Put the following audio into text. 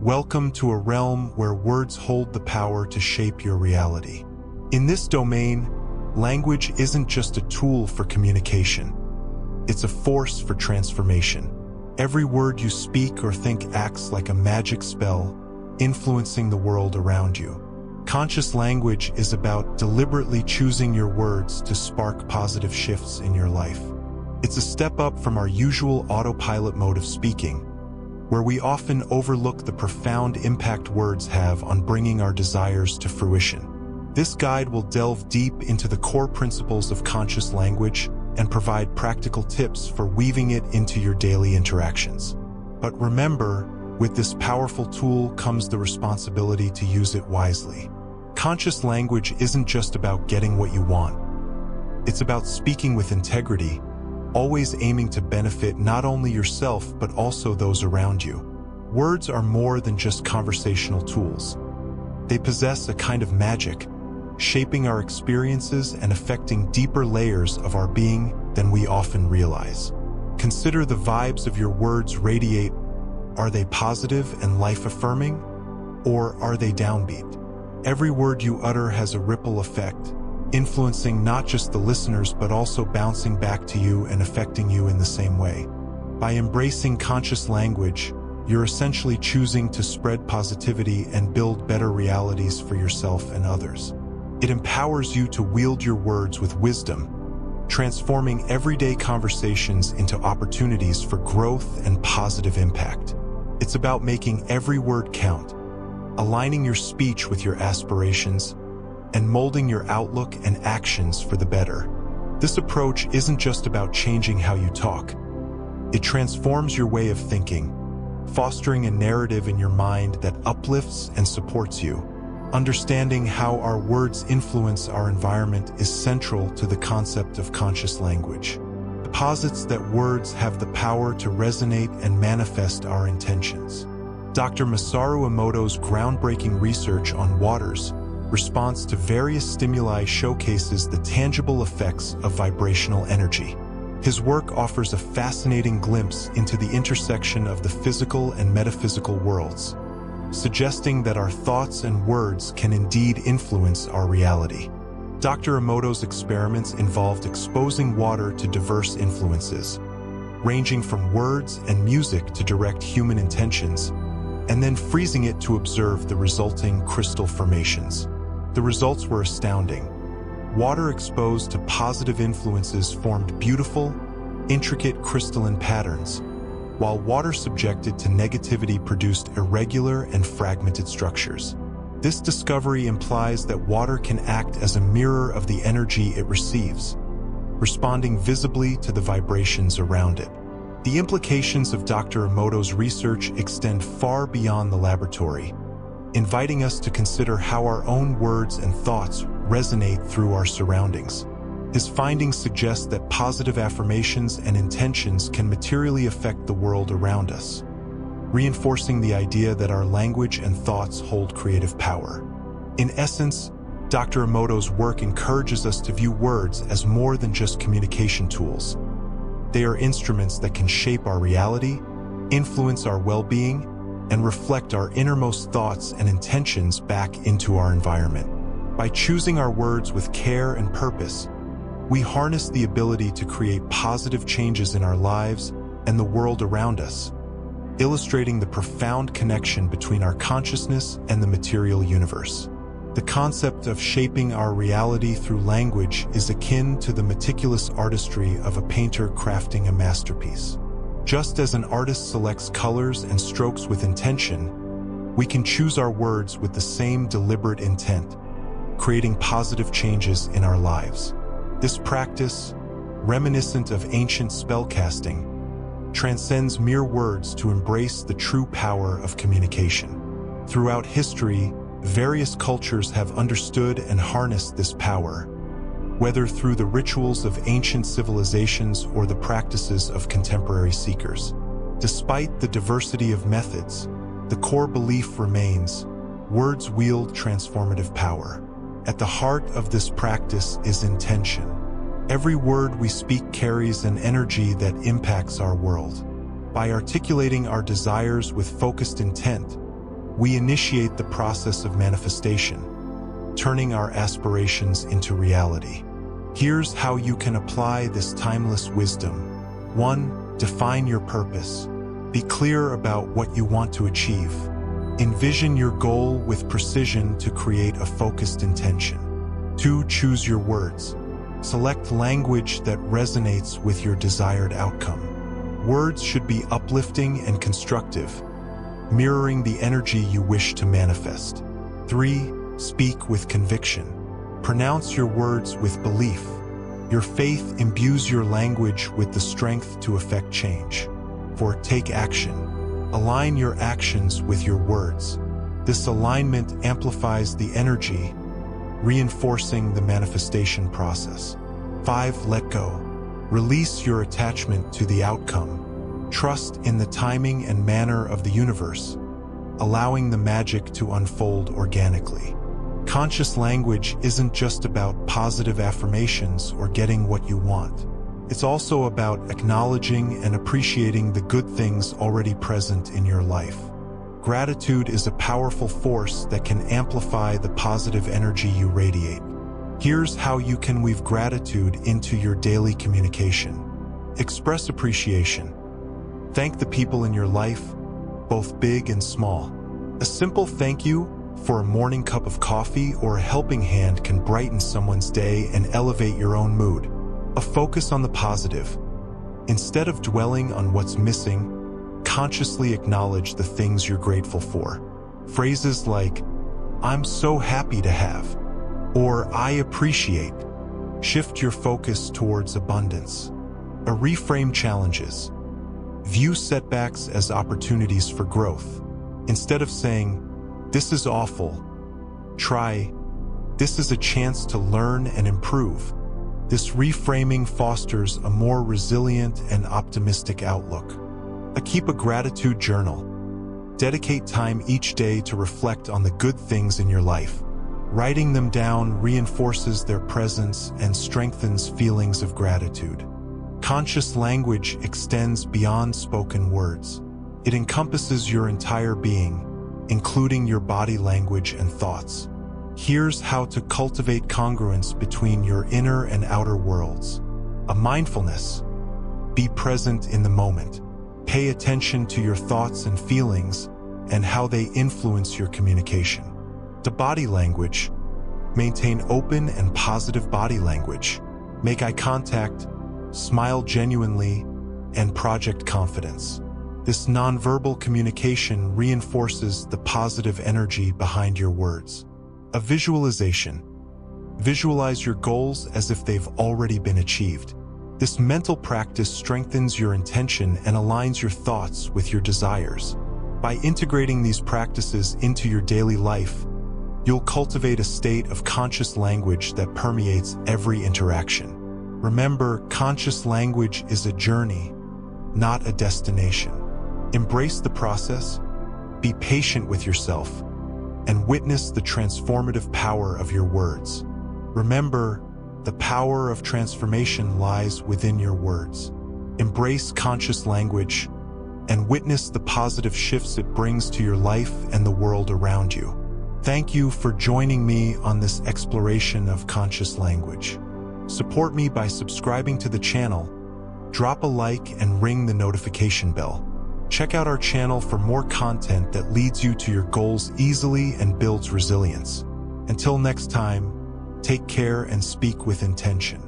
Welcome to a realm where words hold the power to shape your reality. In this domain, language isn't just a tool for communication. It's a force for transformation. Every word you speak or think acts like a magic spell, influencing the world around you. Conscious language is about deliberately choosing your words to spark positive shifts in your life. It's a step up from our usual autopilot mode of speaking, where we often overlook the profound impact words have on bringing our desires to fruition. This guide will delve deep into the core principles of conscious language and provide practical tips for weaving it into your daily interactions. But remember, with this powerful tool comes the responsibility to use it wisely. Conscious language isn't just about getting what you want. It's about speaking with integrity, always aiming to benefit not only yourself but also those around you. Words are more than just conversational tools. They possess a kind of magic, shaping our experiences and affecting deeper layers of our being than we often realize. Consider the vibes of your words radiate. Are they positive and life-affirming, or are they downbeat? Every word you utter has a ripple effect, influencing not just the listeners but also bouncing back to you and affecting you in the same way. By embracing conscious language, you're essentially choosing to spread positivity and build better realities for yourself and others. It empowers you to wield your words with wisdom, transforming everyday conversations into opportunities for growth and positive impact. It's about making every word count, aligning your speech with your aspirations, and molding your outlook and actions for the better. This approach isn't just about changing how you talk. It transforms your way of thinking, fostering a narrative in your mind that uplifts and supports you. Understanding how our words influence our environment is central to the concept of conscious language. It posits that words have the power to resonate and manifest our intentions. Dr. Masaru Emoto's groundbreaking research on water's response to various stimuli showcases the tangible effects of vibrational energy. His work offers a fascinating glimpse into the intersection of the physical and metaphysical worlds, suggesting that our thoughts and words can indeed influence our reality. Dr. Emoto's experiments involved exposing water to diverse influences, ranging from words and music to direct human intentions, and then freezing it to observe the resulting crystal formations. The results were astounding. Water exposed to positive influences formed beautiful, intricate crystalline patterns, while water subjected to negativity produced irregular and fragmented structures. This discovery implies that water can act as a mirror of the energy it receives, responding visibly to the vibrations around it. The implications of Dr. Emoto's research extend far beyond the laboratory, inviting us to consider how our own words and thoughts resonate through our surroundings. His findings suggest that positive affirmations and intentions can materially affect the world around us, reinforcing the idea that our language and thoughts hold creative power. In essence, Dr. Emoto's work encourages us to view words as more than just communication tools. They are instruments that can shape our reality, influence our well-being, and reflect our innermost thoughts and intentions back into our environment. By choosing our words with care and purpose, we harness the ability to create positive changes in our lives and the world around us, illustrating the profound connection between our consciousness and the material universe. The concept of shaping our reality through language is akin to the meticulous artistry of a painter crafting a masterpiece. Just as an artist selects colors and strokes with intention, we can choose our words with the same deliberate intent, creating positive changes in our lives. This practice, reminiscent of ancient spellcasting, transcends mere words to embrace the true power of communication. Throughout history, various cultures have understood and harnessed this power, whether through the rituals of ancient civilizations or the practices of contemporary seekers. Despite the diversity of methods, the core belief remains: words wield transformative power. At the heart of this practice is intention. Every word we speak carries an energy that impacts our world. By articulating our desires with focused intent, we initiate the process of manifestation, turning our aspirations into reality. Here's how you can apply this timeless wisdom. 1. Define your purpose. Be clear about what you want to achieve. Envision your goal with precision to create a focused intention. 2. Choose your words. Select language that resonates with your desired outcome. Words should be uplifting and constructive, mirroring the energy you wish to manifest. 3. Speak with conviction. Pronounce your words with belief. Your faith imbues your language with the strength to effect change. 4. Take action. Align your actions with your words. This alignment amplifies the energy, reinforcing the manifestation process. 5. Let go. Release your attachment to the outcome. Trust in the timing and manner of the universe, allowing the magic to unfold organically. Conscious language isn't just about positive affirmations or getting what you want. It's also about acknowledging and appreciating the good things already present in your life. Gratitude is a powerful force that can amplify the positive energy you radiate. Here's how you can weave gratitude into your daily communication. Express appreciation. Thank the people in your life, both big and small. A simple thank you for a morning cup of coffee or a helping hand can brighten someone's day and elevate your own mood. A focus on the positive. Instead of dwelling on what's missing, consciously acknowledge the things you're grateful for. Phrases like, "I'm so happy to have," or "I appreciate," shift your focus towards abundance. A reframe challenges. View setbacks as opportunities for growth. Instead of saying, "This is awful," try, "This is a chance to learn and improve." This reframing fosters a more resilient and optimistic outlook. Keep a gratitude journal. Dedicate time each day to reflect on the good things in your life. Writing them down reinforces their presence and strengthens feelings of gratitude. Conscious language extends beyond spoken words. It encompasses your entire being, including your body language and thoughts. Here's how to cultivate congruence between your inner and outer worlds. A mindfulness. Be present in the moment. Pay attention to your thoughts and feelings and how they influence your communication. The body language. Maintain open and positive body language. Make eye contact, smile genuinely, and project confidence. This nonverbal communication reinforces the positive energy behind your words. A visualization. Visualize your goals as if they've already been achieved. This mental practice strengthens your intention and aligns your thoughts with your desires. By integrating these practices into your daily life, you'll cultivate a state of conscious language that permeates every interaction. Remember, conscious language is a journey, not a destination. Embrace the process, be patient with yourself, and witness the transformative power of your words. Remember, the power of transformation lies within your words. Embrace conscious language and witness the positive shifts it brings to your life and the world around you. Thank you for joining me on this exploration of conscious language. Support me by subscribing to the channel, drop a like, and ring the notification bell. Check out our channel for more content that leads you to your goals easily and builds resilience. Until next time, take care and speak with intention.